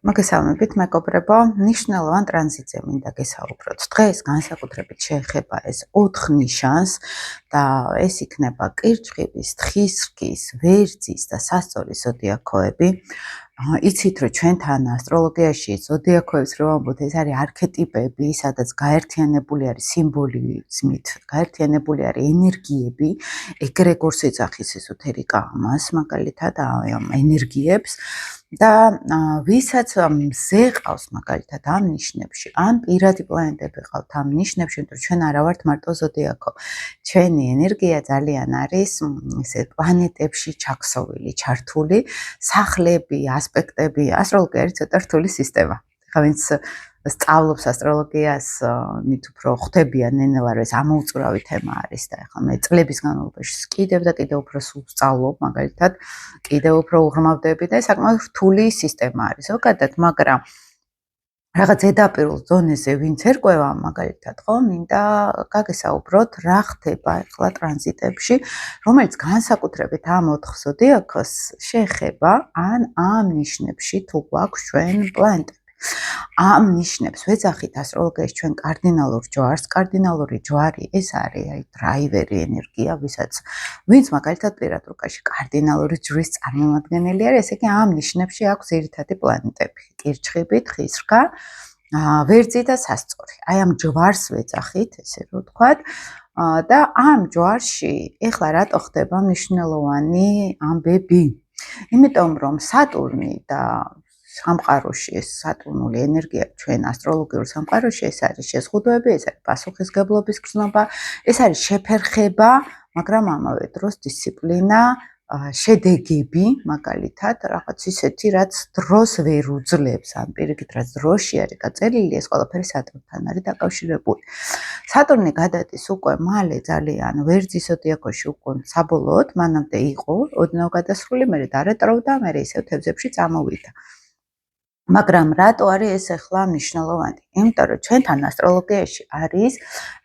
მოგესალმებით, მეგობრებო. მნიშვნელოვან ტრანზიტზე მინდა გესაუბროთ. დღეს განსაკუთრებით შეეხება ეს 4 ნიშანს და ეს იქნება კირჩხიბის, თხისრქის, ვერძის და სასწორის ზოდიაქოები. იცით, რომ ჩვენთან ასტროლოგიაში ზოდიაქოებს რო ვამბობთ, ეს არის არქეტიპები, სადაც გაერთიანებული არის სიმბოლიზმით, გაერთიანებული არის ენერგიები, ეგრეგორს ეძახის ესოთერიკა ამას, მაგალითად ამ ენერგიებს. და ვისაც მზე ყავს მაგალითად ამ ნიშნებში, ან პირადი პლანეტები ყავთ ამ ნიშნებში, იმიტომ რომ ჩვენ არა ვართ მარტო ზოდიაქო. ჩვენი ენერგია ძალიან არის ესე პლანეტებში ჩაქსოვილი, ჩართული, სახლები, ასპექტები, ასტროლოგია არის ცოტა რთული სისტემა. ხა ვინც სწავლობს ასტროლოგიას, მით უფრო ხვდებიან ნენელა, რომ ეს ამოუწურავი თემა არის და ახლა მე წლების განმავლობაში კიდევ და კიდევ უფრო სულ სწავლობ, მაგალითად, კიდევ უფრო უღრმავდები და საკმაოდ რთული სისტემა არის ზოგადად, მაგრამ რაღაც ზედაპირულ ზონეზე ვინც ერკვევა, მაგალითად, ხო, მინდა გაგესაუბროთ, რა ხდება ახლა ტრანზიტებში, რომელიც განსაკუთრებით ამ 4 ზოდიაქოს შეეხება, ან ამ ნიშნებში თუ გვაქვს ჩვენ პლანეტები. ამ ნიშნებს ვეძახით ასტროლოგიაში ჩვენ კარდინალურ ჯვარს. კარდინალური ჯვარი ეს არის აი დრაივერი ენერგია, ვინც მაგალითად პირად რუკაში კარდინალური ჯვრის წარმომადგენელი არის, ესე იგი ამ ნიშნებში აქვს ძირითადი პლანეტები. კირჩხიბი, თხისრქა, ვერძი და სასწორი. აი ამ ჯვარს ვეძახით, ესე რომ ვთქვათ. და ამ ჯვარში ეხლა რატო ხდება მნიშვნელოვანი ამბები? იმიტომ რომ სატურნი და სამყაროში ეს სატურნული ენერგია ჩვენ ასტროლოგიურ სამყაროში ეს არის შეზღუდვები, ეს არის პასუხისგებლობის გრძნობა, ეს არის შეფერხება, მაგრამ ამავე დროს დისციპლინა, შედეგები, მაგალითად, რაღაც ისეთი, რაც დროს ვერ უძლებს, ან პირიქით, რაც დროში არის გაწერილი, ეს ყველაფერი სატურნთან არის დაკავშირებული. სატურნი გადადის უკვე მალე ძალიან ვერძის ზოდიაქოში უკვე საბოლოოდ, მანამდე იყო ოდნავ გადასრული, მერე დარეტოვდა, მერე ისევ თევზებში წამოვიდა. მაგრამ რატო არის ეს ახლა მნიშვნელოვანი? იმიტომ რომ ჩვენთან ასტროლოგიაში არის,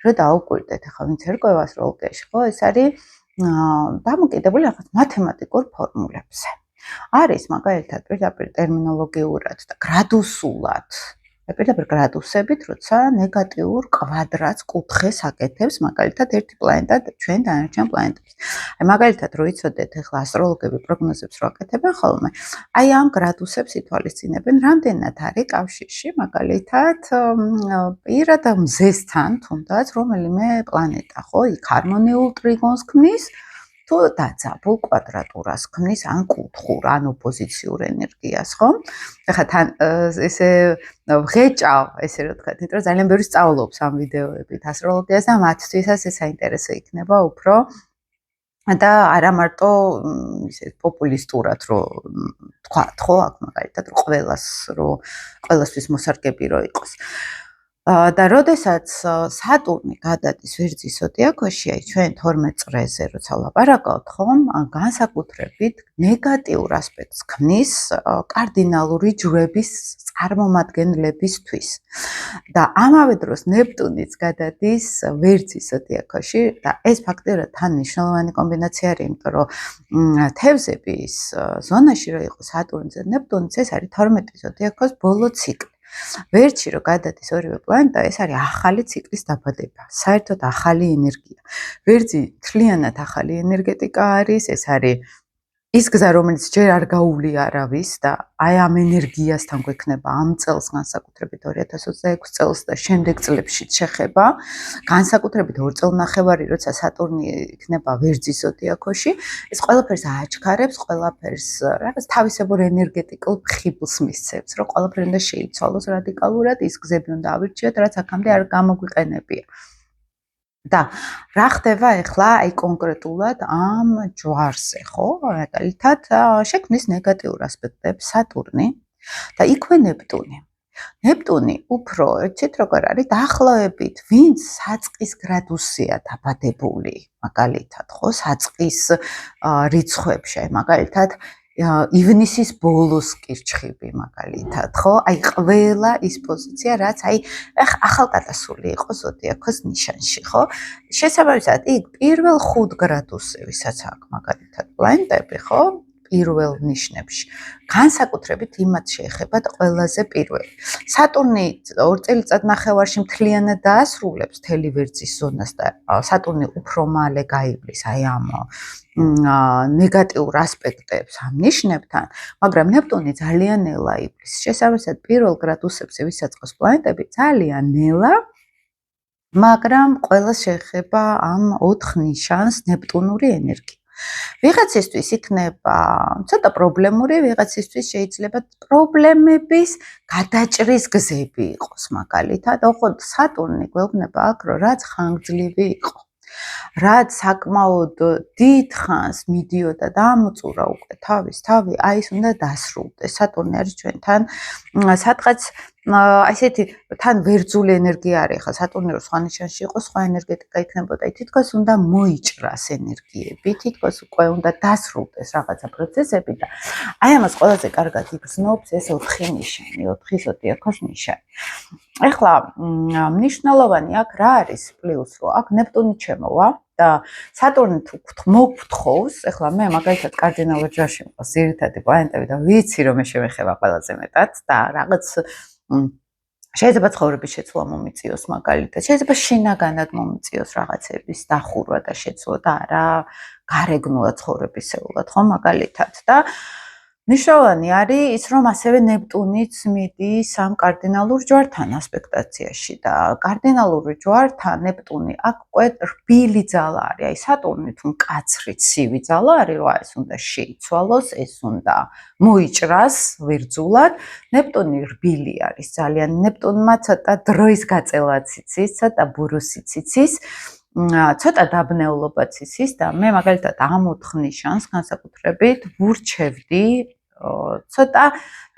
რომ დაუკვირდეთ, ახლა ვინც ერკვევა ასტროლოგიაში, ხო, ეს არის დამოკიდებული რაღაც მათემატიკურ ფორმულებზე. არის მაგალითად პირდაპირ ტერმინოლოგიურად და გრადუსულად. პირდაპირ გრადუსებით, როცა ნეგატიურ კვადრატს კუთხეს აკეთებს, მაგალითად ერთი პლანეტა ჩვენ დანარჩენ პლანეტებს. აი მაგალითად რო იცოდეთ, ახლა ასტროლოგები პროგნოზებს რო აკეთებენ ხოლმე, აი ამ გრადუსებს ითვალისწინებენ, რამდენად არის კავშირში, მაგალითად, პირად მზესთან, თუნდაც რომელიმე პლანეტა, ხო, იქ ჰარმონიულ ტრიგონს ქმნის, თუ დაძაბულ კვადრატურას ქმნის, ან კუთხურ, ან ოპოზიციურ ენერგიას, ხო? ახლა თან ესე ვღეჭავ, ესე რომ ვთქვათ, იმიტომ რომ ძალიან ბევრი სწავლობს ამ ვიდეოებით ასტროლოგიას და მათთვისაც ეს საინტერესო იქნება უფრო და არა მარტო ისე პოპულისტურად რო ვთქვათ, ხო, აქ მაგალითად ყველასთვის მოსარგები რო იყოს. და როდესაც სატურნი გადადის ვერძის ზოდიაქოში, აი ჩვენ 12 წრეზე როცა ვლაპარაკავთ, ხომ, განსაკუთრებით ნეგატიურ ასპექტს ქმნის კარდინალური ჯვრების წარმომადგენლებისთვის. და ამავე დროს ნეპტუნიც გადადის ვერძის ზოდიაქოში და ეს ფაქტიურად თან მნიშვნელოვანი კომბინაცია არის, იმიტომ რომ თევზების ზონაში რო იყო სატურნიც და ნეპტუნიც, ეს არის 12 ზოდიაქოს ბოლო ციკლი. ვერძში რო გადადის ორივე პლანეტა, ეს არის ახალი ციკლის დაბადება, საერთოდ ახალი ენერგია. ვერძი მთლიანად ახალი ენერგეტიკა არის, ეს არის ის გზა, რომელიც ჯერ არ გაუვლი არავის და აი ამ ენერგიასთან გვექნება ამ წელს განსაკუთრებით 2026 წელს და შემდეგ წლებშიც შეხება, განსაკუთრებით 2 წელნახევარი, როცა სატურნი იქნება ვერძის ზოდიაქოში, ეს ყველაფერს აჩქარებს, ყველაფერს რაღაც თავისებურ ენერგეტიკულ ფხიბლს მისცემს, რომ ყველაფერი უნდა შეიცვალოს რადიკალურად, ის გზები უნდა ავირჩიოთ, რაც აქამდე არ გამოგვიყენებია. და რა ხდება ახლა აი კონკრეტულად ამ ჯვარზე, ხო? მაგალითად, შექმნის ნეგატიურ ასპექტებს სატურნი და იქვე ნეპტუნი. ნეპტუნი უფრო, იცით როგორ არის, დაახლოებით, ვინც საწყის გრადუსია დაბადებული, მაგალითად, ხო, საწყის რიცხვებში, აი მაგალითად, ივნისის ბოლოს კირჩხიბი, მაგალითად, ხო? აი ყველა ის პოზიცია, რაც აი ახალგადასული იყო ზოდიაქოს ნიშანში, ხო? შესაბამისად, იქ პირველ 5 გრადუსზე, ვისაც აქვს მაგალითად პლანეტები, ხო? პირველ ნიშნებში. განსაკუთრებით იმათ შეეხებათ ყველაზე პირველი. სატურნი 2 წელიწადნახევარში მთლიანად დაასრულებს მთელი ვერძის ზონას და სატურნი უფრო მალე გაივლის აი ამ ნეგატიურ ასპექტებს ამ ნიშნებთან, მაგრამ ნეპტუნი ძალიან ნელა ივლის. შესაბამისად, პირველ გრადუსებზე ვისაწყოს პლანეტები ძალიან ნელა, მაგრამ ყველა შეეხება ამ 4 ნიშანს ნეპტუნური ენერგია. ვიღაცისთვის იქნება ცოტა პრობლემური, ვიღაცისთვის შეიძლება პრობლემების გადაჭრის გზები იყოს მაგალითად, ოღონდ სატურნი გვეუბნება აქ, რომ რაც ხანგრძლივი იყო, რაც საკმაოდ დიდ ხანს მიდიოდა და ამოწურა უკვე თავის თავი, აი ეს უნდა დასრულდეს. სატურნი არის ჩვენთან სადღაც ასეთი თან ვერძული ენერგია არის. ხა სატურნი რო სხვა ნიშანში იყო, სხვა ენერგეტიკა იქნებოდა. თითქოს უნდა მოიჭრას ენერგიები, თითქოს უკვე უნდა დასრულდეს რაღაცა პროცესები და აი ამას ყველაზე კარგად იგრძნობს ეს 4 ნიშანი, 4 ზოდიაქოს ნიშანი. ეხლა მნიშვნელოვანი აქ რა არის პლუს, რომ აქ ნეპტუნი ჩემოვა და სატურნი თუ მოგფთხოვს, ეხლა მე მაგალითად კარდინალურ ჯარში მყავს ძირითადი პლანეტები და ვიცი რომ მე შემეხება ყველაზე მეტად და რაღაც შეიძლება ცხოვრების შეცვლა მომიწიოს მაგალითად, შეიძლება შინაგანად მომიწიოს რაღაცების დახურვა და შეცვლა და არა გარეგნულად ცხოვრებისეულად, ხო მაგალითად და მნიშვნელოვანი არის ის, რომ ასევე ნეპტუნიც მიდის ამ კარდინალურ ჯვართან ასპექტაციაში და კარდინალური ჯვართან ნეპტუნი აქ უკვე რბილი ძალა არის. აი სატურნი თუ მკაცრი ცივი ძალა არის, რომ ეს უნდა შეიცვალოს, ეს უნდა მოიჭრას ვერძულად. ნეპტუნი რბილი არის ძალიან. ნეპტუნმა ცოტა დროის გაწევაც იცის, ცოტა ბურუსიც იცის. ცოტა დაბნეულობაც იცის და მე მაგალითად ამ 4 ნიშანს განსაკუთრებით ვურჩევდი ცოტა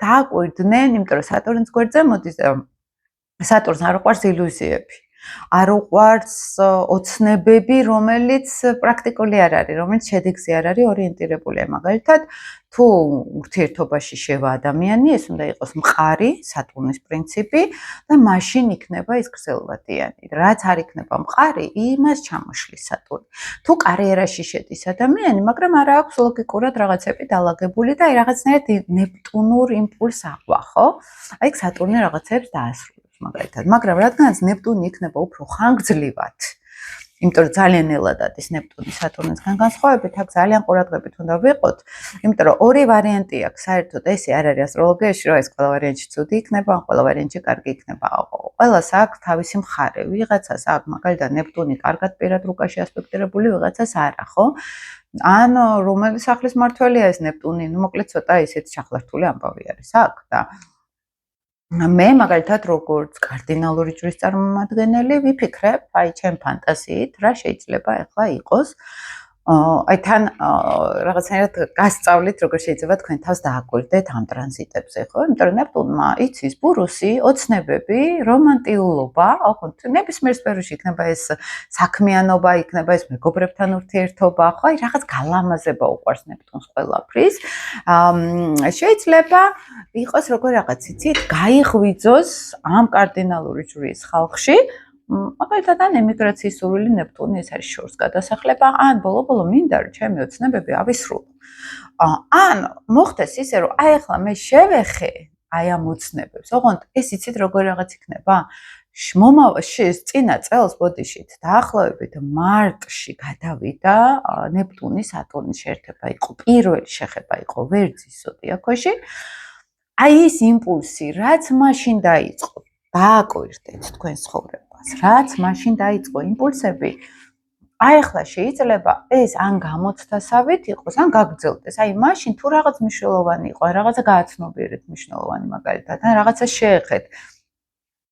დააკვირდნენ, იმიტომ რომ სატურნის გვერდზე მოდის სატურნს არ უყვარს ილუზიები. არ უყვარს ოცნებები, რომელიც პრაქტიკული არ არის, რომელიც შედეგზე არ არის ორიენტირებული. მაგალითად, თუ ურთიერთობაში შევა ადამიანი, ეს უნდა იყოს მყარი, სატურნის პრინციპი და მაშინ იქნება ის გრძელვადიანი. რაც არ იქნება მყარი, იმას ჩამოშლის სატურნი. თუ კარიერაში შედის ადამიანი, მაგრამ არ აქვს ლოგიკურად რაღაცები დალაგებული და აი რაღაცნაირად ნეპტუნურ იმპულსს აყვა, ხო? აი სატურნი რაღაცებს დაასრულებს. მაგალითად, მაგრამ რადგანაც ნეპტუნი იქნება უფრო ხანგრძლივად, იმიტომ რომ ძალიან ნელა დადის ნეპტუნი სატურნისგან განსხვავებით, აქ ძალიან ყურადღებით უნდა ვიყოთ, იმიტომ რომ ორი ვარიანტი აქვს, საერთოდ ესე არ არის ასტროლოგიაში, რომ ეს ყველა ვარიანტში ცუდი იქნება, ყველა ვარიანტში კარგი იქნება. ყველას აქვს თავისი მხარე, ვიღაცას აქვს მაგალითად ნეპტუნი კარგად პირად რუკაში ასპექტირებული, ვიღაცას არა, ხო? ან რომელი სახლის მმართველია ეს ნეპტუნი, ну მოკლედ ცოტა ისეთ ჩახლართული ამბავი არის აქ და მე მაგალითად როგორც კარდინალური ჯვრის წარმომადგენელი ვიფიქრებ, აი ჩემ ფანტაზიით, რა შეიძლება ახლა იყოს. აი თან რაღაცნაირად გასწავლით, როგორ შეიძლება თქვენ თავს დააკვირდეთ ამ ტრანზიტებზე, ხო? იმიტომ რომ ნეპტუნმა იცის ბურუსი, ოცნებები, რომანტიულობა, ოღონდ ნებისმიერ სფეროში იქნება ეს საქმიანობა, იქნება ეს მეგობრებთან ურთიერთობა, ხო? აი რაღაც გალამაზება უყვარს ნეპტუნს ყველაფრის. შეიძლება იყოს როგორ რაღაც იცით, გაიღვიძოს ამ კარდინალური ჯვრის ხალხში მაგალითად ან ემიგრაციის სურვილი ნეპტუნი ეს არის შორს გადასახლება, ან ბოლო-ბოლო მინდა რომ ჩემი ოცნებები ავისრულო. ან მოხდეს ისე რომ აი ახლა მე შევეხე აი ამ ოცნებებს, ოღონდ ეს იცით როგორ რაღაც იქნება? წინა წელს ბოდიშით დაახლოებით მარტში გადავიდა ნეპტუნის სატურნის შეერთება იყო, პირველი შეხება იყო ვერძის ზოდიაქოში. აი ეს იმპულსი, რაც მაშინ დაიწყო, დააკვირდეთ თქვენ ცხოვრებას, რაც მაშინ დაიწყო იმპულსები, აი ახლა შეიძლება ეს ან გამოცდასავით იყოს, ან გაგრძელდეს. აი მაშინ თუ რაღაც მნიშვნელოვანი იყო, რაღაცა გააცნობიერეთ მნიშვნელოვანი მაგალითად, ან რაღაცა შეეხეთ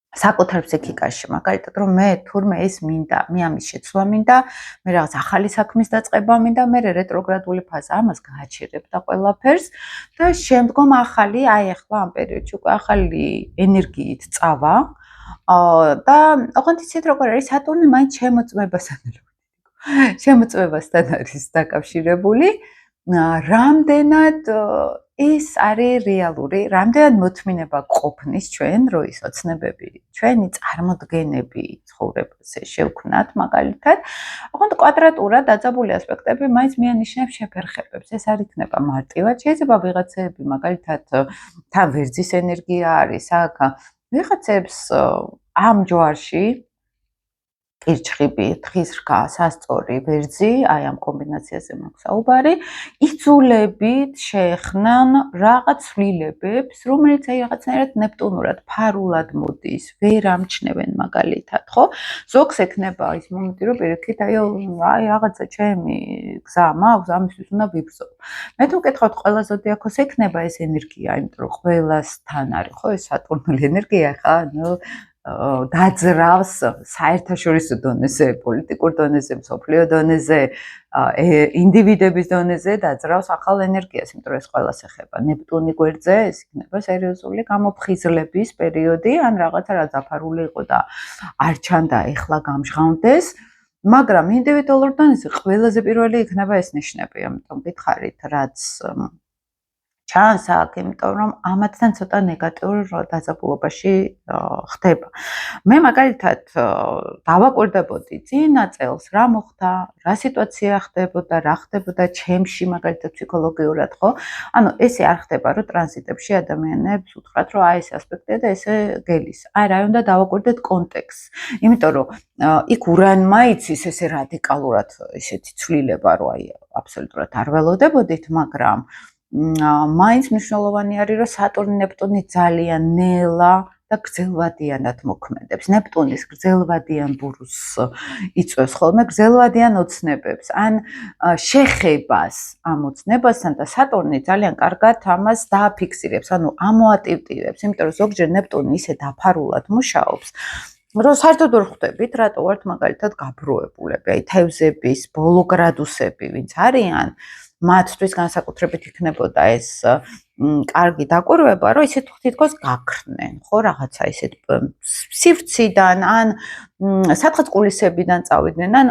საკუთარ ფსიქიკაში, მაგალითად, რომ მე თურმე ეს მინდა, მე ამის შეცვლა მინდა, მე რაღაც ახალი საქმის დაწყება მინდა, მე რეტროგრადული ფაზა ამას გააჩერებ და ყველაფერს და შემდგომ ახალი, აი ახლა ამ პერიოდში უკვე ახალი ენერგიით წავა და ოღონდ იცით როგორ არის სატურნი მაინც შემოწმებასთან არის დაკავშირებული. რამდენად ის არის რეალური, რამდენად მოთმინება ყოფნის ჩვენ, რო ის ოცნებები, ჩვენი წარმოდგენები ცხოვრებაზე შევქმნათ მაგალითად, ოღონდ კვადრატურად დაძაბული ასპექტები მაინც მიანიშნებს შეფერხებებს. ეს არ იქნება მარტივად. შეიძლება ვიღაცები მაგალითად თან ვერძის ენერგია არის აქ, ვიღაცებს ამ ჯვარში კირჩხიბი, თხის რქა, სასწორი, ვერძი, აი ამ კომბინაციაზე მაქვს საუბარი, იძულებით შეეხნან რაღაც ცვლილებებს, რომელიც აი რაღაცნაირად ნეპტუნურად, ფარულად მოდის, ვერ ამჩნევენ მაგალითად, ხო? ზოგს ექნება ის მომენტი, რომ პირიქით აი რაღაცა ჩემი გზა მაქვს, ამისთვის უნდა ვიბრძოლ. მე თუ ვკითხავთ ყველა ზოდიაქოს ექნება ეს ენერგია, იმიტომ რომ ყველასთან არის, ხო, ეს სატურნული ენერგია ხა, დაძრავს საერთაშორისო დონეზე, პოლიტიკურ დონეზე, მსოფლიო დონეზე, ინდივიდების დონეზე დაძრავს ახალ ენერგიას, იმიტომ რომ ეს ყველას ეხება. ნეპტუნი გვერდზე ეს იქნება სერიოზული გამოფხიზლების პერიოდი, ან რაღაცა რაც დაფარული იყო და არ ჩანდა, ეხლა გამჟღავნდეს. მაგრამ ინდივიდუალურ დონეზე ყველაზე პირველი იქნება ეს ნიშნები, ამიტომ გითხარით, რაც ჩანს აქ, იმიტომ რომ ამათთან ცოტა ნეგატიურ დაძაბულობაში ხდება. მე მაგალითად დავაკვირდებოდი წინა წელს რა მოხდა, რა სიტუაცია ხდებოდა, რა ხდებოდა ჩემში მაგალითად ფსიქოლოგიურად, ხო? ანუ ესე არ ხდება, რომ ტრანზიტებში ადამიანებს უთხრათ, რომ აი ეს ასპექტია და ესე გელის. არა, უნდა დავაკვირდეთ კონტექსტს. იმიტომ რომ იქ ურანმა იცის ესე რადიკალურად ესეთი ცვლილება, რომ აი აბსოლუტურად არ ველოდებოდით, მაგრამ მაინც მნიშვნელოვანი არის, რომ სატურნი ნეპტუნი ძალიან ნელა და გრძელვადიანად მოქმედებს. ნეპტუნის გრძელვადიან ბურს იწვევს ხოლმე გრძელვადიან ოცნებებს, ან შეხებას ამ ოცნებასთან და სატურნი ძალიან კარგად ამას დააფიქსირებს, ანუ ამოატივტივებს, იმიტომ რომ ზოგჯერ ნეპტუნი ისე დაფარულად მუშაობს, რომ საერთოდ ვერ ხვდებით, რატო ვართ მაგალითად გაბროებულები, აი თევზების ბოლო გრადუსები, ვინც არიან, მათთვის განსაკუთრებით იქნებოდა ეს კარგი დაკვირვება, რომ ისეთ თითქოს გაქრნენ, ხო, რაღაცა ისეთ სივრციდან, ან სადღაც კულისებიდან წავიდნენ, ან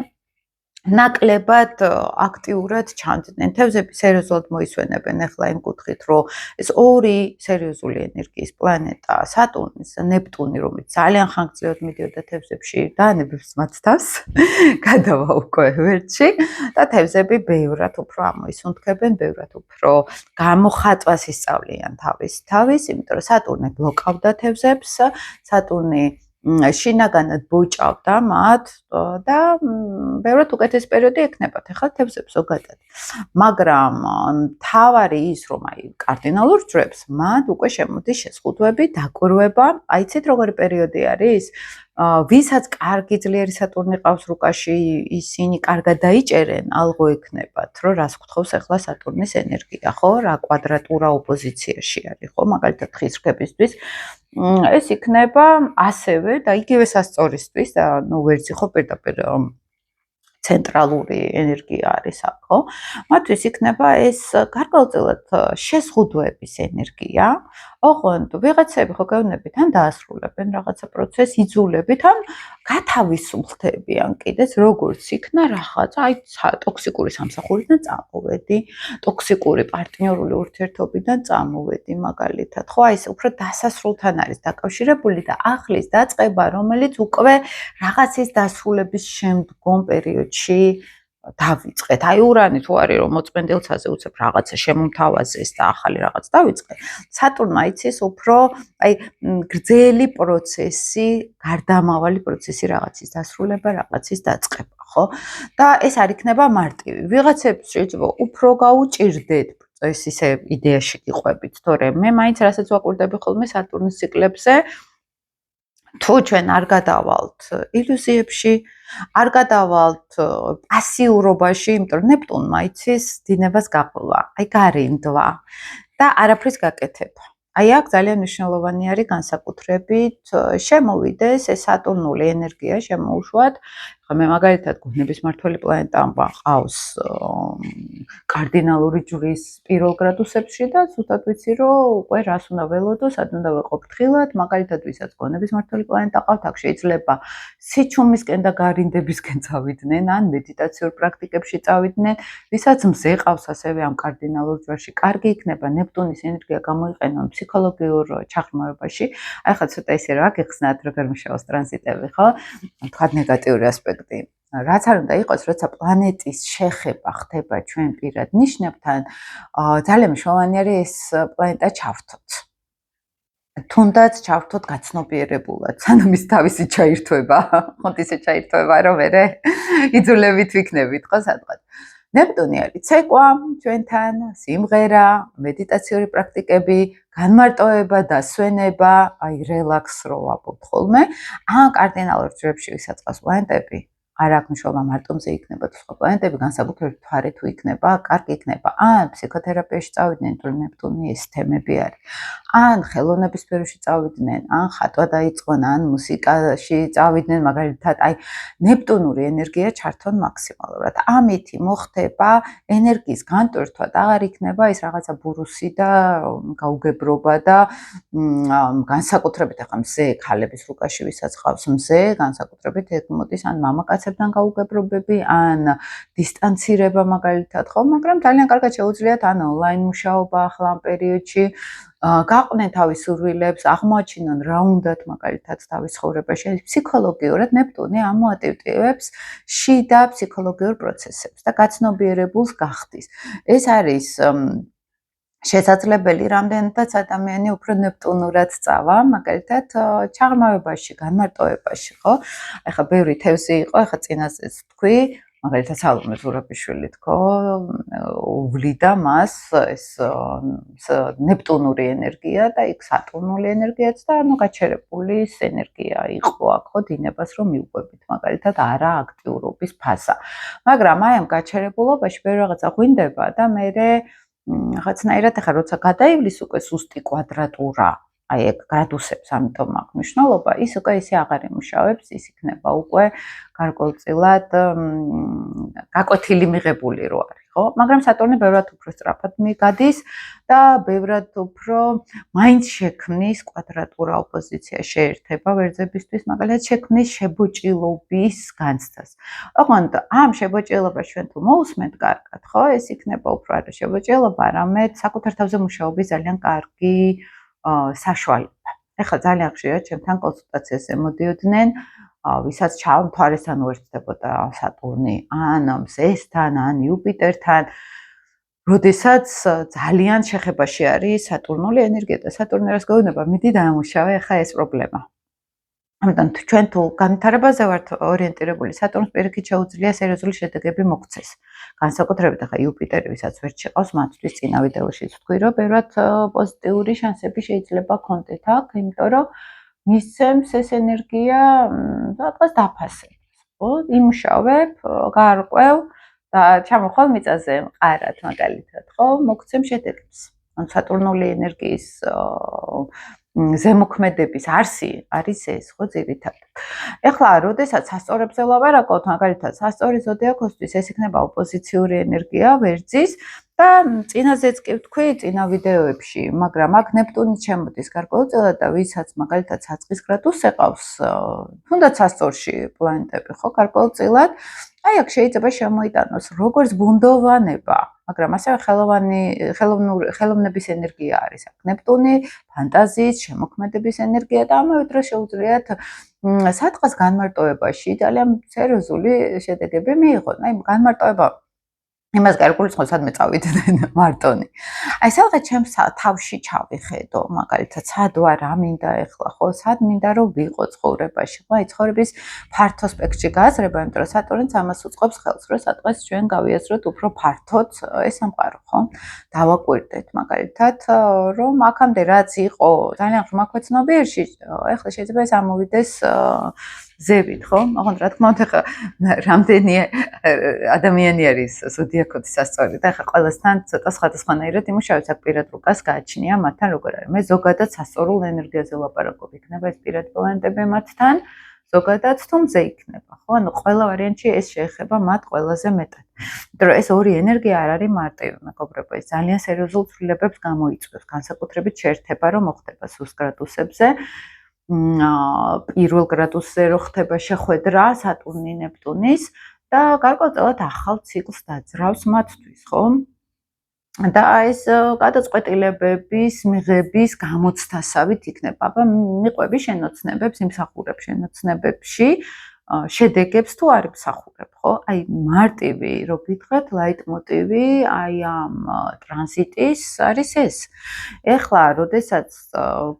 ნაკლებად აქტიურად ჩანდნენ. თევზები სერიოზულად მოისვენებენ ახლა იმ კუთხით, რომ ეს ორი სერიოზული ენერგიის პლანეტა, სატურნის და ნეპტუნი, რომელიც ძალიან ხანგრძლივად მიდიოდა თევზებში, დაანებებს მათ თავს, გადავა უკვე ვერტში და თევზები ბევრად უფრო ამოისუნთქებენ, ბევრად უფრო გამოხატვას ისწავლიან თავის, იმიტომ რომ სატურნი ბლოკავდა თევზებს, სატურნი შინაგანად ბოჭავდა მათ და ბევრად უკეთეს პერიოდი ექნებათ ახლა თევზებს ზოგადად. მაგრამ თავარი ის, რომ აი კარდინალურ ჯვრებს მათ უკვე შემოდის შეზღუდვები, დაკვირვება, აიცით როგორი პერიოდი არის? ვისაც კარგი ძლიერი სატურნი ყავს რუკაში, ისინი კარგად დაიჭერენ, ალღო ექნებათ, რომ რას გვთხოვს ახლა სატურნის ენერგია, ხო? რა კვადრატურა ოპოზიციაში არის, ხო? მაგალითად ხის რქებისთვის ეს იქნება ასევე და იგივე სასწორისთვის და ნუ ვერძი ხო პირდაპირ ცენტრალური ენერგია არის აქ, ხო? მათთვის იქნება ეს გარკვეულწილად შეზღუდვების ენერგია. ოღონდ ვიღაცები ხო გეუბნებით, ან დაასრულებენ რაღაცა პროცესს, იძულებით, ან გათავისუფლდებიან კიდეც როგორც იქნა რაღაცა, აი ტოქსიკური სამსახურიდან წამოვედი, ტოქსიკური პარტნიორული ურთიერთობიდან წამოვედი მაგალითად, ხო? აი ეს უფრო დასასრულთან არის დაკავშირებული და ახლის დაწყება, რომელიც უკვე რაღაცის დასრულების შემდგომ პერიოდში დავიწყეთ. აი ურანი თუ არის რომ მოწმენდილცაზე უცებ რაღაცა შემომთავაზეს და ახალი რაღაც დავიწყე. სატურნმა იცის უფრო აი გრძელი პროცესი, გარდამავალი პროცესი რაღაცის დასრულება, რაღაცის დაწყება, ხო? და ეს არ იქნება მარტივი. ვიღაცებს შეიძლება უფრო გაუჭირდეთ ეს ისე იდეაში გიყვებით, თორემ მე მაინც რასაც ვაკვირდები ხოლმე სატურნის ციკლებზე თუ ჩვენ არ გადავალთ ილუზიებში, არ გადავალთ პასიურობაში, იმიტომ რომ ნეპტუნმა იცის დინებას გაყოლა, აი გარინდვა და არაფრის გაკეთება. აი აქ ძალიან მნიშვნელოვანი არის განსაკუთრებით შემოვიდეს ეს სატურნული ენერგია შემოუშვათ. ხა მე მაგალითად გუნების მმართველი პლანეტა მყავს კარდინალური ჯვრის პირველ გრადუსებში და ზუსტად ვიცი რომ უკვე რას უნდა ველოდო, სად უნდა ვეყო ფრთხილად, მაგალითად ვისაც გონების მმართველი პლანეტა ყავთ, აქ შეიძლება სიჩუმისკენ და გარინდებისკენ წავიდნენ, ან მედიტაციურ პრაქტიკებში წავიდნენ, ვისაც მზე ყავს ასევე ამ კარდინალურ ჯვარში, კარგი იქნება ნეპტუნის ენერგია გამოიყენონ ფსიქოლოგიურ ჩაღრმავებაში. აი ხა ცოტა ისე რა გეხსნათ როგორ მუშაობს ტრანზიტები, ხო? თქვა ნეგატიური ასპექტი. რაც არ უნდა იყოს, როცა პლანეტის შეხება ხდება ჩვენ პირად ნიშნებთან, ძალიან მნიშვნელოვანი არის ეს პლანეტა ჩავრთოთ. თუნდაც ჩავრთოთ გაცნობიერებულად, სანამ ის თავისი ჩაირთვება, ხონთ ისე ჩაირთვება, რომ მერე იძულებით ვიქნებით, ხო სადღაც. ნეპტუნი არის ცეკვა ჩვენთან, სიმღერა, მედიტაციური პრაქტიკები, განმარტოება, დასვენება, აი რელაქს რო ვაპობთ ხოლმე. ან კარდინალურ ჯვრებში ვისაც ყავს პლანეტები, არ აქვს მნიშვნელობა მარტო მზე იქნება თუ სხვა პლანეტები, განსაკუთრებით მთვარე თუ იქნება, კარგი იქნება. ან ფსიქოთერაპიაში წავიდნენ, თუ ნეპტუნი ეს თემები არის. ან ხელოვნების სფეროში წავიდნენ, ან ხატვა დაიწყონ, ან მუსიკაში წავიდნენ, მაგალითად, აი ნეპტუნური ენერგია ჩართონ მაქსიმალურად. ამით მოხდება ენერგიის განტვირთვა და აღარ იქნება ის რაღაცა ბურუსი და გაუგებრობა და განსაკუთრებით ახლა მზე ქალების რუკაში ვისაც ყავს მზე, განსაკუთრებით ეგ მოდის ან მამაკაცებთან გაუგებრობები, ან დისტანცირება მაგალითად, ხო, მაგრამ ძალიან კარგად შეუძლიათ ან ონლაინ მუშაობა ახლა ამ პერიოდში. გაყვნენ თავის სურვილებს, აღმოაჩინონ რა უნდათ მაგალითად თავის ცხოვრებაში. ფსიქოლოგიურად ნეპტუნი ამოატივტივებს შიდა ფსიქოლოგიურ პროცესებს და გაცნობიერებულს გახდის. ეს არის შესაძლებელი რამდენადაც ადამიანი უფრო ნეპტუნურად წავა, მაგალითად ჩაღრმავებაში, განმარტოებაში, ხო? ეხლა ბევრი თევზი იყო, ეხლა წინასწრიც თქვი, მაგალითად სალომე ზურაბიშვილი თქო, უვლიდა მას ეს ნეპტუნური ენერგია და იქ სატურნული ენერგიაც და ანუ გაჩერებულის ენერგია იყო აქ, ხო, დინებას რომ მიუყვებით, მაგალითად არა აქტიურობის ფაზა. მაგრამ აი ამ გაჩერებულობაში ბევრი რაღაცა ღვინდება და მერე რაღაცნაირად ახლა როცა გადაივლის უკვე სუსტი კვადრატურა, აი ეგ გრადუსებს, ამიტომ აქვს მნიშვნელობა, ის უკვე ისე აღარ იმუშავებს, ის იქნება უკვე გარკვეულწილად გაკვეთილი მიღებული რო არის, ხო? მაგრამ სატურნი ბევრად უფრო სწრაფად მიgaდის და ბევრად უფრო მაინც შექმნის კვადრატურა ოპოზიცია შეერთება ვერძებისთვის, მაგალითად შექმნის შებოჭილობის განცდას. ოღონდ ამ შებოჭილობას ჩვენ თუ მოусმენთ კარგად, ხო, ეს იქნება უფრო არა შებოჭილობა, არამედ საკუთარ თავზე მუშაობის ძალიან კარგი საშუალება. ეხლა ძალიან ხშირად ჩემთან კონსულტაციაზე მოდიოდნენ, ვისაც მთვარესთან უერთდებოდა სატურნი, ან მზესთან, ან იუპიტერთან, როდესაც ძალიან შეხებაში არის სატურნული ენერგია და სატურნი რას გვეუბნება, მიდი დაამუშავე ახლა ეს პრობლემა. ამიტომ ჩვენ თუ განვითარებაზე ვართ ორიენტირებული, სატურნს პირიქით შეუძლია სერიოზული შედეგები მოგცეს. განსაკუთრებით ახლა იუპიტერი, ვისაც ვერ შეყავს, მათთვის წინა ვიდეოში ვთქვი, რომ ბევრად პოზიტიური შანსები შეიძლება გქონდეთ აქ, იმიტომ რომ მისცემს ეს ენერგია რაღაც დაფასებას. ხო, იმუშავებ, გარკვევ და ჩამოხვალ მიწაზე მყარად მაგალითად, ხო, მოგცემ შედეგებს. ან სატურნული ენერგიის ზემოქმედების არსი არის ეს, ხო, ძირითადად. ეხლა, როდესაც სასწორებზე ვლაპარაკობთ, მაგალითად, სასწორი ზოდიაქოსთვის ეს იქნება ოპოზიციური ენერგია ვერძის და წინაზეც კი ვთქვი, წინა ვიდეოებში, მაგრამ აქ ნეპტუნი შემოდის გარკვეულწილად და ვისაც მაგალითად საწყის გრადუსს ეყავს, თუნდაც სასწორში პლანეტები, ხო, გარკვეულწილად, აი აქ შეიძლება შემოიტანოს როგორც ბუნდოვანება, მაგრამ ასევე ხელოვნების ენერგია არის აქ ნეპტუნი, ფანტაზიის, შემოქმედების ენერგია და ამავე დროს შეუძლიათ სადღაც განმარტოებაში ძალიან სერიოზული შედეგები მიიღონ. აი განმარტოება იმას გარკვეულწილად სადმე წავიდნენ მარტონი. აი სადღაც ჩემს თავში ჩავიხედო, მაგალითად, სად ვარ, რა მინდა ეხლა, ხო, სად მინდა რომ ვიყო ცხოვრებაში, ხო, აი ცხოვრების ფართო სპექტრში გააზრება, იმიტომ რომ სატურნიც ამას უწყობს ხელს, რომ სადღაც ჩვენ გავიაზროთ უფრო ფართოდ ეს სამყარო, ხო? დავაკვირდეთ მაგალითად, რომ აქამდე რაც იყო ძალიან ღრმა ქვეცნობიერში, ეხლა შეიძლება ეს ამოვიდეს ზევით, ხო? ოღონდ რა თქმა უნდა, ხა რამდენი ადამიანი არის ზოდიაქოთის სასწორი და ხა ყველასთან ცოტა სხვადასხვანაირად იმუშავებს, აქ პირად რუკას გააჩნია მათთან როგორ არის. მე ზოგადად სასწორულ ენერგიაზე ლაპარაკობ, იქნება ეს პირად პლანეტები მათთან ზოგადად თუ მზე იქნება, ხო? ანუ ყველა ვარიანტში ეს შეეხება მათ ყველაზე მეტად. იმიტომ რომ ეს ორი ენერგია არ არის მარტივი, მეგობრებო, ეს ძალიან სერიოზულ ცვლილებებს გამოიწვევს, განსაკუთრებით შეერთება რომ მოხდება სუსტ გრადუსებზე. პირველ გრადუსზე რო ხდება შეხვედრა სატურნი ნეპტუნის და გარკვეულწილად ახალ ციკლს დაძრავს მათთვის, ხო? და ეს გადაწყვეტილებების მიღების გამოცდასავით იქნება. აბა მიყვები შენოცნებებს, იმსახურებ შენოცნებებში შედეგებს თუ არ იმსახურებ, ხო? აი მარტივი რო გითხრათ, ლაიტმოტივი აი ამ ტრანზიტის არის ეს. ეხლა, როდესაც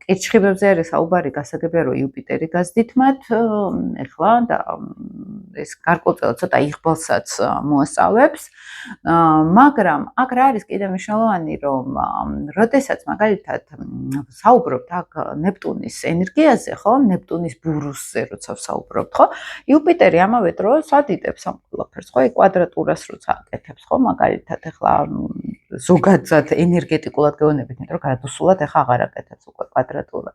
კირჩხიბებზე არის საუბარი, გასაგებია რომ იუპიტერი გაზდით მათ, ეხლა და ეს გარკვეულწილად ცოტა იღბალსაც მოასწავებს. მაგრამ აქ რა არის კიდე მნიშვნელოვანი, რომ როდესაც მაგალითად საუბრობთ აქ ნეპტუნის ენერგიაზე, ხო? ნეპტუნის ბურუსზე როცა ვსაუბრობთ, ხო? იუპიტერი ამავე დროს ადიდებს ამ ყველაფერს, ხო? კვადრატურას როცა აკეთებს, ხო? მაგალითად ეხლა ზოგადად ენერგეტიკულად გეუბნებით, იმიტომ რომ გრადუსულად ეხლა აღარ აკეთებს უკვე კვადრატურა.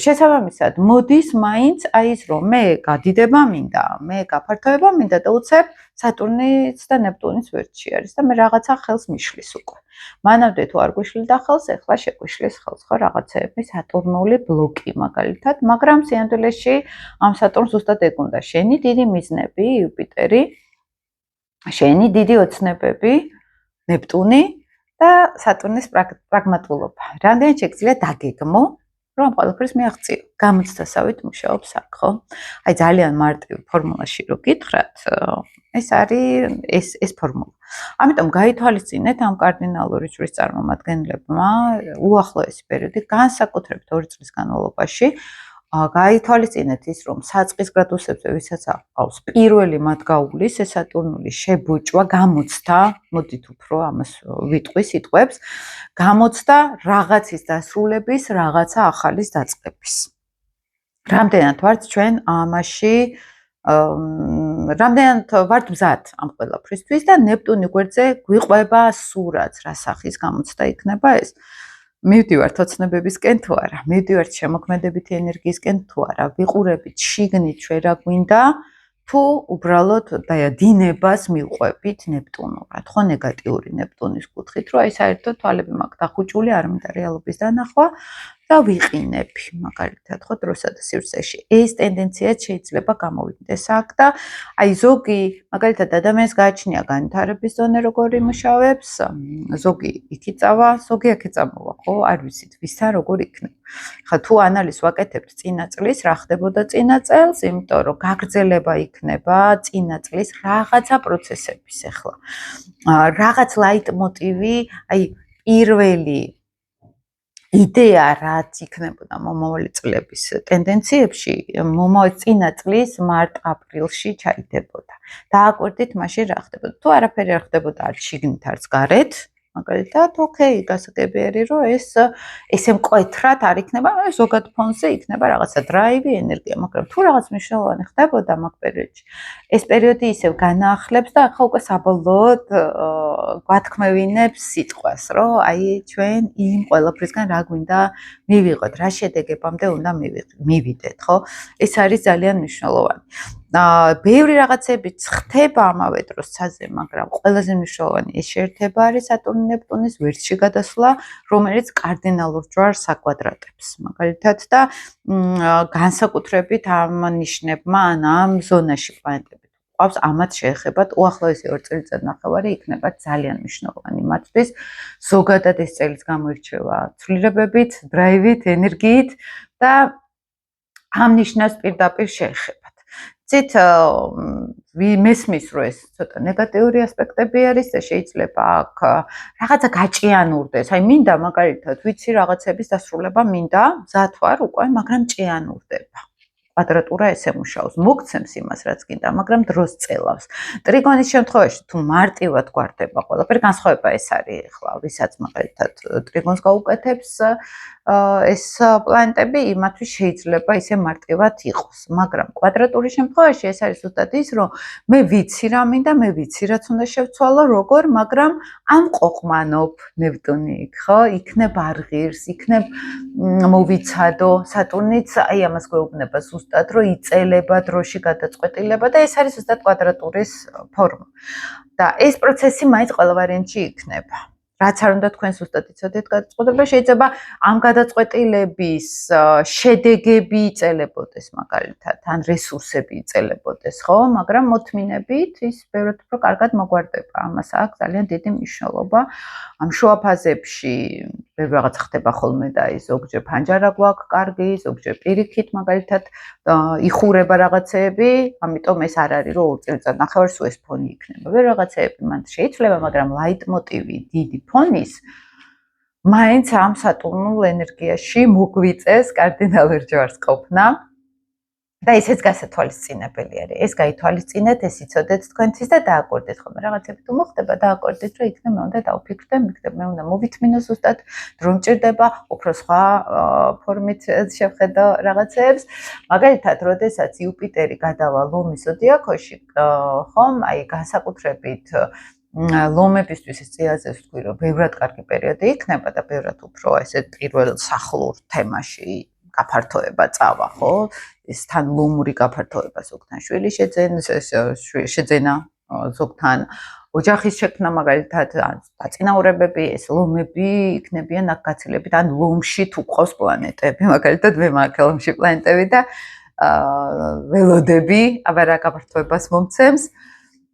შესაბამისად, მოდის მაინც აი ის რომ მე გადიდება მინდა, მე გაფართოება მინდა და უცებ სატურნის და ნეპტუნის ვერტში არის და მე რაღაცა ხელს მიშლის უკვე. მანამდე თუ არ გვიშლიდა ხელს, ეხლა შეგვიშლის ხელს, ხო, რაღაცეები სატურნული ბლოკი მაგალითად, მაგრამ სინამდვილეში ამ სატურნს ზუსტად ეგ უნდა შენი დიდი მიზნები, იუპიტერი, შენი დიდი ოცნებები, ნეპტუნი და სატურნის პრაგმატულობა. რამდენად შეგიძლია დაგეგმო, რომ ამ ყველაფერს მიაღწიო. გამოცდასავით მუშაობს აქ, ხო? აი ძალიან მარტივ ფორმულაში რო გითხრათ, ეს არის ეს ფორმულა. ამიტომ გაითვალისწინეთ ამ კარდინალური ჯვრის წარმომადგენლებმა უახლოესი პერიოდი, განსაკუთრებით 2 წლის განმავლობაში, გაითვალისწინეთ ის, რომ საწყის გრადუსებზე ვისაც აყავს პირველი მათგაულის ეს სატურნული შებუჭვა, გამოცდა, მოდით უფრო ამას ვიტყვი სიტყვებს, გამოცდა რაღაცის დასრულების, რაღაცა ახალის დაწყების. რამდენად ვართ ჩვენ ამაში რამდენად ვართ მზად ამ ყველაფრისთვის და ნეპტუნი გვერდზე გვიყვება სურათს, რა სახის გამოცდა იქნება ეს. მივდივართ ოცნებებისკენ თუ არა, მივდივართ შემოქმედებითი ენერგიისკენ თუ არა, ვიყურებით შიგნით ჩვენ რა გვინდა, თუ უბრალოდ დინებას მივყვებით ნეპტუნურად, ხო, ნეგატიური ნეპტუნის კუთხით, რომ აი საერთოდ თვალები მაქვს დახუჭული, არ მინდა რეალობის დანახვა და ვიყინებ მაგალითად, ხო, დროსა და სივრცეში. ეს ტენდენციაც შეიძლება გამოვიდეს აქ და აი ზოგი მაგალითად ადამიანს გააჩნია განვითარების ზონე როგორ იმუშავებს, ზოგი იქ იწავა, ზოგი აქ ეწამოვა, ხო, არ ვიცით ვისთან როგორ იქნება. ხა თუ ანალიზს ვაკეთებთ წინა წლის, რა ხდებოდა წინა წელს, იმიტომ რომ გაგრძელება იქნება წინა წლის რაღაცა პროცესების ახლა. რაღაც ლაიტმოტივი, აი პირველი იდეა რაც იქნებოდა მომავალი წლების ტენდენციებში, წინა წლის მარტ-აპრილში ჩაიდებოდა. დააკვირდით მაშინ რა ხდებოდა. თუ არაფერი არ ხდებოდა არც შიგნით, არც გარეთ, მაგალითად, ოკეი, გასაგებია რომ ესე მკვეთრად არ იქნება, ზოგად ფონზე იქნება რაღაცა დრაივი, ენერგია, მაგრამ თუ რაღაც მნიშვნელოვანი ხდებოდა მაგ პერიოდში, ეს პერიოდი ისევ განაახლებს და ახლა უკვე საბოლოოდ გვათქმევინებს სიტყვას, რომ აი ჩვენ იმ ყველაფრისგან რა გვინდა მივიღოთ, რა შედეგებამდე უნდა მივიდეთ, ხო? ეს არის ძალიან მნიშვნელოვანი. ბევრი რაღაცებიც ხდება ამავე დროს ცაზე, მაგრამ ყველაზე მნიშვნელოვანი ეს შეერთება არის სატურნი ნეპტუნის ვერტში გადასვლა, რომელიც კარდინალურ ჯვარს აკვადრატებს. მაგალითად და განსაკუთრებით ამ ნიშნებმა ან ამ ზონაში პლანეტები ყავს, ამათ შეეხებათ უახლოესი 2 წელიწადნახევარი იქნება ძალიან მნიშვნელოვანი მათთვის. ზოგადად ეს წელიც გამოირჩევა ცვლილებებით, დრაივით, ენერგიით და ამ ნიშნავს პირდაპირ შეეხება. ცით მესმის რომ ეს ცოტა ნეგატიური ასპექტები არის და შეიძლება აქ რაღაცა გაჭიანურდეს. აი მინდა მაგალითად ვიცი რაღაცების დასრულება მინდა, მზად ვარ უკვე, მაგრამ ჭიანურდება. კვადრატურა ესე მუშაობს, მოგცემს იმას რაც გინდა, მაგრამ დროს წელავს. ტრიგონის შემთხვევაში თუ მარტივად გვარდება ყველაფერი, განსხვავება ეს არის ახლა, ვისაც მაგალითად ტრიგონს გაუკეთებს, ეს პლანეტები იმათთვის შეიძლება ისე მარტივად იყოს, მაგრამ კვადრატურის შემთხვევაში ეს არის ზუსტად ის, რომ მე ვიცი რა მინდა, მე ვიცი რაც უნდა შევცვალო, როგორ, მაგრამ ამ ყოყმანობ ნეპტუნი იქ, ხო? იქნებ არღირს, იქნებ მოვიცადო, სატურნიც აი ამას გვეუბნება ზუსტად, რომ იწელება დროში გადაწყვეტილება და ეს არის ზუსტად კვადრატურის ფორმა. და ეს პროცესი მაინც ყველა ვარიანტში იქნება. რაც არ უნდა თქვენ ზუსტად იცოდეთ გადაწყვეტილება, შეიძლება ამ გადაწყვეტილების შედეგები იწელებოდეს მაგალითად, ან რესურსები იწელებოდეს, ხო? მაგრამ მოთმინებით ის ბევრად უფრო კარგად მოგვარდება. ამას აქვს ძალიან დიდი მნიშვნელობა. ამ შუა ფაზებში ბევრ რაღაც ხდება ხოლმე და ის ზოგჯერ ფანჯარა გვაქვს კარგი, ზოგჯერ პირიქით მაგალითად იხურება რაღაცეები, ამიტომ ეს არ არის რომ 2 წელიწად ნახევარს ეს ფონი იქნება. ვერ რაღაცეები მან შეიძლება, მაგრამ ლაიტმოტივი დიდი ფონის მაინც ამ სატურნულ ენერგიაში მოგვიწეს კარდინალურ ჯვარს ყოფნა და ესეც გასათვალისწინებელი არის. ეს გაითვალისწინეთ, ეს იცოდეთ თქვენთვის და დააკვირდეთ ხოლმე რაღაცები თუ მოხდება, დააკვირდეთ რომ იქნებ მე უნდა დავფიქრდე, მე უნდა მოვითმინო ზუსტად, დრო მჭირდება, უფრო სხვა ფორმით შევხედო რაღაცეებს. მაგალითად, როდესაც იუპიტერი გადავა ლომის ზოდიაქოში, ხომ, აი განსაკუთრებით ლომებისთვის ეს წიაზე ვთქვი, რომ ბევრად კარგი პერიოდი იქნება და ბევრად უფრო ესე პირველ სახლურ თემაში გაფართოება წავა, ხო? ეს თან ლომური გაფართოება ზოგთან შვილი შეძენა, ზოგთან ოჯახის შექმნა მაგალითად, ან დაწინაურებები, ეს ლომები იქნებიან აქ გაცილებით, ან ლომში თუ ყავს პლანეტები, მაგალითად მე მაქვს ლომში პლანეტები და ველოდები, აბა რა გაფართოებას მომცემს.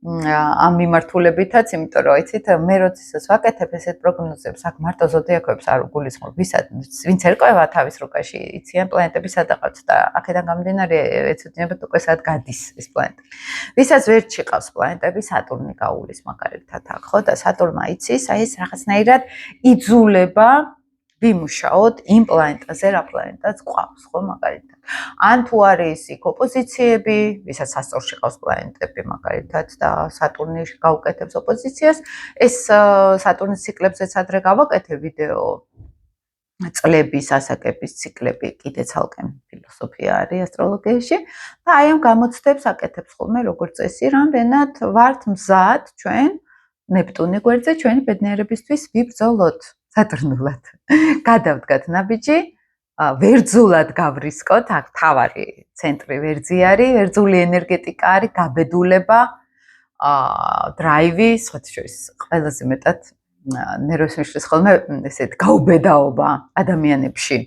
ამ მიმართულებითაც, იმიტომ რომ იცით, მე როდესაც ვაკეთებ ესეთ პროგნოზებს, აქ მარტო ზოდიაქოებს არ უგულისხმობ, ვინც ერკვევა თავის რუკაში, იციან პლანეტები სადაყავთ და აქედან გამომდინარე ეცოდინებათ უკვე სად გადის ეს პლანეტა. ვისაც ვერ ჩიყავს პლანეტები, სატურნი გაუვლის მაგალითად აქ, ხო? და სატურნმა იცის, აი ეს რაღაცნაირად იძულება ვიმუშაოთ იმ პლანეტაზე, რა პლანეტაც ყავს, ხო, მაგალითად. ან თუ არის იქ ოპოზიციები, ვისაც სასწორში ყავს პლანეტები მაგალითად და სატურნი გაუკეთებს ოპოზიციას, ეს სატურნის ციკლებზეც ადრე გავაკეთე ვიდეო წლების ასაკების ციკლები, კიდე ცალკე ფილოსოფია არის ასტროლოგიაში და აი ამ გამოცდებს აკეთებს ხოლმე როგორც წესი, რამდენად ვართ მზად ჩვენ ნეპტუნი გვერდზე ჩვენი ბედნიერებისთვის ვიბრძოლოთ სატურნულად. გადავდგათ ნაბიჯი, ვერძულად გავრისკოთ, აქ თავარი ცენტრი ვერძი არის, ვერძული ენერგეტიკა არის, გაბედულება, დრაივი, სხვათა შორის ყველაზე მეტად ნერვებს მიშლის ხოლმე ესეთ გაუბედაობა ადამიანებში.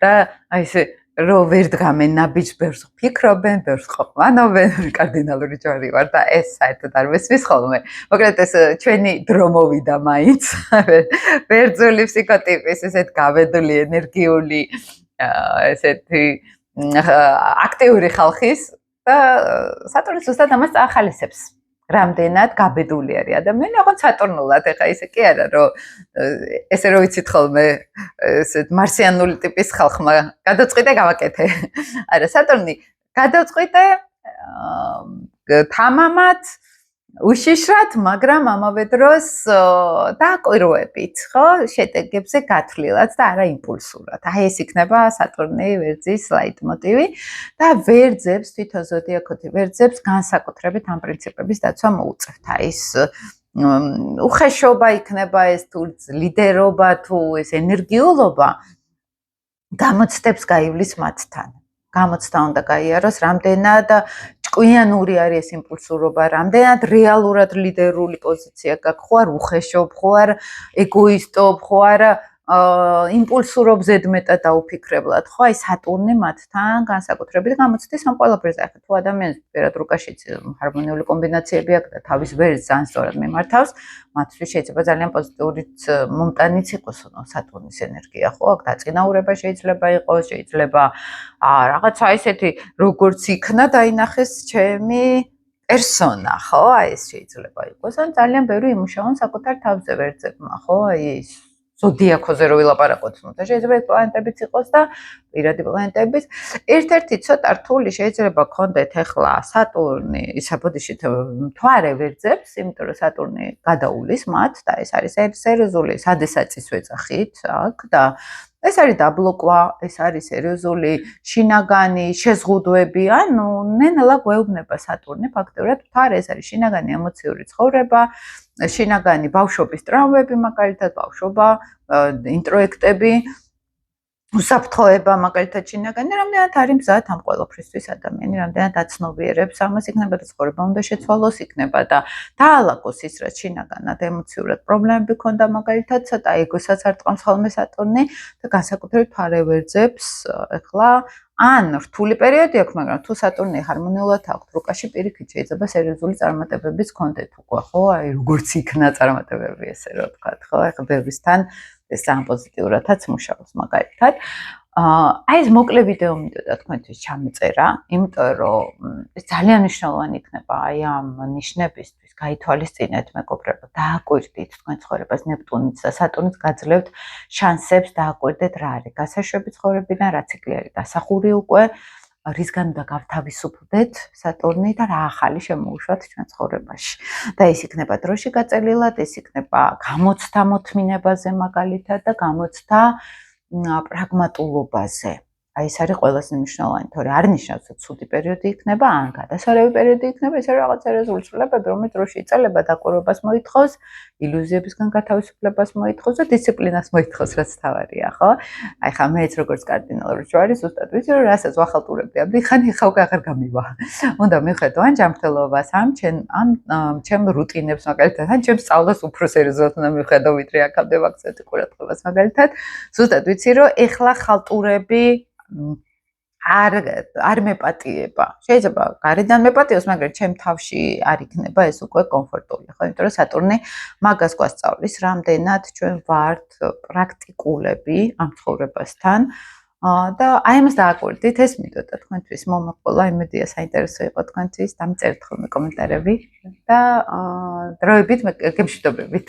და აი ესე რომ ვერ დგამენ ნაბიჯს, ბევრს ფიქრობენ, ბევრს ყოფანობენ, კარდინალური ჯვარი ვარ და ეს საერთოდ არ მესმის ხოლმე. მოკლედ ეს ჩვენი დრო მოვიდა მაინც. ვერძული ფსიქოტიპის ესეთ გაბედული, ენერგიული, ესეთი აქტიური ხალხის და სატურნი ზუსტად ამას ახალისებს. რამდენად გაბედული არის ადამიანი, ოღონდ სატურნულად, ეხა ისე კი არა, რომ ესე რომ ვიცით ხოლმე, ესეთ მარსიანული ტიპის ხალხმა გადაწყვიტე გავაკეთე. არა, სატურნი გადაწყვიტე თამამად, უშიშრად, მაგრამ ამავე დროს დააკვირვებით, ხო, შედეგებზე გათვლილად და არა იმპულსურად. აი ეს იქნება სატურნი ვერძის ლაიტმოტივი და ვერძებს, თვითონ ზოდიაქოთი ვერძებს განსაკუთრებით ამ პრინციპების დაცვა მოუწევთ. აი ეს უხეშობა იქნება ეს თუ ლიდერობა თუ ეს ენერგიულობა გამოცდებს გაივლის მათთან. გამოცდა უნდა გაიაროს, რამდენად ჭკვიანური არის ეს იმპულსურობა, რამდენად რეალურად ლიდერული პოზიცია გაქვს, ხო არ უხეშობ, ხო არ ეგოისტობ, ხო არ იმპულსურობ ზედმეტად დაუფიქრებლად, ხო აი სატურნი მათთან განსაკუთრებით გამოცდის ამ ყველაფერზე. ახლა თუ ადამიანს პირად რუკაშიც ჰარმონიული კომბინაციები აქვს და თავის ვერს ძალიან სწორად მიმართავს, მათთვის შეიძლება ძალიან პოზიტიურიც მომტანიც იყოს სატურნის ენერგია, ხო? აქ დაწინაურება შეიძლება იყოს, შეიძლება რაღაცა ესეთი როგორც იქნა დაინახეს ჩემი პერსონა, ხო? აი ეს შეიძლება იყოს, ან ძალიან ბევრი იმუშაონ საკუთარ თავზე ვერძებმა, ხო? აი ზოდიაქოზე რო ვილაპარაკოთ, და შეიძლება ეს პლანეტებიც იყოს და პირადი პლანეტებიც. ერთ-ერთი ცოტა რთული შეიძლება გქონდეთ ახლა სატურნი, საბოდიში მთვარე ვერძებს, იმიტომ რომ სატურნი გადაუვლის მათ და ეს არის სერიოზული სადესაწის ვეძახით აქ და ეს არის დაბლოკვა, ეს არის სერიოზული შინაგანი შეზღუდვები, ანუ ნელა გვეუბნება სატურნი ფაქტობრივად თარ ეს არის შინაგანი ემოციური ცხოვრება, შინაგანი ბავშვობის ტრაუმები, მაგალითად ბავშვობა, ინტროექტები, უსაფრთხოება, მაგალითად შინაგანი, რამდენად არის მზად ამ ყველაფრისთვის ადამიანი, რამდენად აცნობიერებს ამას, იქნება და ცხოვრება უნდა შეცვალოს, იქნება და დაალაგოს ის, რაც შინაგანად ემოციურად პრობლემები ქონდა, მაგალითად ცოტა ეგოსაც არტყამს ხოლმე სატურნი და განსაკუთრებით ფარევერძებს ეხლა ან რთული პერიოდი აქვს, მაგრამ თუ სატურნი ჰარმონიულად აქვთ რუკაში, პირიქით შეიძლება სერიოზული წარმატებებიც გქონდეთ უკვე, ხო? აი როგორც იქნა წარმატებები, ესე რომ ვთქვათ, ხო? ეხლა ბევრისთან ეს ძალიან პოზიტიურადაც მუშაობს მაგალითად. აი ეს მოკლე ვიდეო მინდოდა თქვენთვის ჩამეწერა, იმიტომ რომ ეს ძალიან მნიშვნელოვანი იქნება აი ამ ნიშნებისთვის გაითვალისწინეთ მეგობრებო, დააკვირდით თქვენ ცხოვრებას ნეპტუნიც და სატურნიც გაძლევთ შანსებს დააკვირდეთ რა არის გასაშვები ცხოვრებიდან, რა ციკლი არის დასახური უკვე, რისგან უნდა გავთავისუფლდეთ სატურნი და რა ახალი შემოუშვათ ჩვენ ცხოვრებაში. და ეს იქნება დროში გაწელილად, ეს იქნება გამოცდა მოთმინებაზე მაგალითად და გამოცდა პრაგმატულობაზე. აი ეს არის ყველაზე მნიშვნელოვანი, თორე არ ნიშნავს, რომ ცუდი პერიოდი იქნება, ან გადასარევი პერიოდი იქნება, ეს არის რაღაც სერიოზული ცვლილებები, რომელიც დროში იწელება, დაკვირვებას მოითხოვს, ilūziebisგან გათავისუფლებას მოითხოვს და დისციპლინას მოითხოვს, რაც თავარია, ხო? აი ხა მეც როგორც კარდინალური ჯვარი, ზუსტად ვიცი, რომ რასაც ვახალტურებდი, ამდიხან ეხა უკვე აღარ გამივა. უნდა მივხედო ან ჯანმრთელობას, ამ ჩემ რუტინებს, მაგალითად, ან ჩემ სწავლას უფრო სერიოზულად უნდა მივხედო, ვიდრე აქამდე ვაქცევდი ყურადღებას, მაგალითად, ზუსტად ვიცი, რომ ეხლა ხალტურები არ მეპატიება. შეიძლება გარედან მეპატიოს, მაგრამ ჩემ თავში არ იქნება ეს უკვე კომფორტული, ხო? იმიტომ რომ სატურნი მაგას გვასწავლის, რამდენად ჩვენ ვართ პრაქტიკულები ამ ცხოვრებასთან. და აი ამას დააკვირდით, ეს მინდოდა თქვენთვის მომაყოლა, იმედია საინტერესო იყო თქვენთვის, დამწერთ ხოლმე კომენტარები და დროებით გემშვიდობებით.